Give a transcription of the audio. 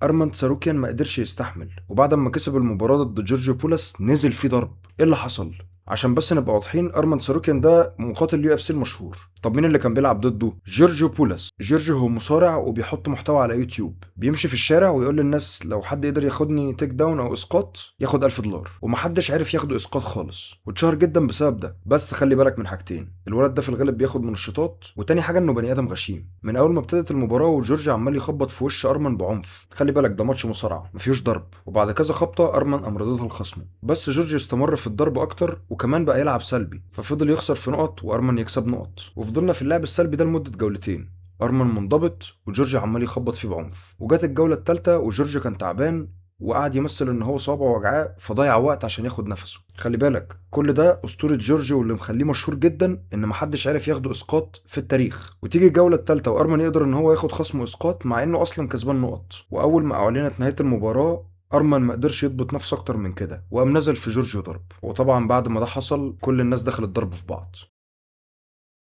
ارمان تساروكيان ما قدرش يستحمل، وبعد ما كسب المباراة ضد جورجيو بولاس نزل فيه ضرب. ايه اللي حصل؟ عشان بس نبقى واضحين، ارمان ساروكيان ده مقاتل يو اف سي المشهور. طب مين اللي كان بيلعب ضده؟ جورجيو بولاس. جورجيو هو مصارع وبيحط محتوى على يوتيوب، بيمشي في الشارع ويقول للناس لو حد قدر ياخدني تيك داون او اسقاط ياخد 1000 دولار، ومحدش عرف ياخده اسقاط خالص، واتشهر جدا بسبب ده. بس خلي بالك من حاجتين، الولد ده في الغالب بياخد منشطات، وتاني حاجه انه بني ادم غشيم. من اول ما ابتدت المباراه وجورجيو عمال يخبط في وش ارمان بعنف. خلي بالك ده ماتش مصارعه مفيهوش ضرب، وبعد كذا خبطه ارمان امرضته لخصمه، بس جورجيو استمر في الضرب اكتر، وكمان بقى يلعب سلبي، ففضل يخسر في نقط وارمان يكسب نقط، وفضلنا في اللعب السلبي ده لمده جولتين. ارمان منضبط وجورجيو عمال يخبط فيه بعنف، وجات الجوله الثالثه وجورجيو كان تعبان وقعد يمثل ان هو صوابعه وجعاه، فضيع وقت عشان ياخد نفسه. خلي بالك كل ده اسطوره جورجيو، واللي مخليه مشهور جدا ان محدش عارف ياخده اسقاط في التاريخ. وتيجي الجوله الثالثه وارمان يقدر ان هو ياخد خصمه اسقاط مع انه اصلا كسبان نقط، واول ما اعلنت نهايه المباراه ارمان ما قدرش يضبط نفسه اكتر من كده، وقام نزل في جورجيو ضرب. وطبعا بعد ما ده حصل كل الناس دخلت ضرب في بعض.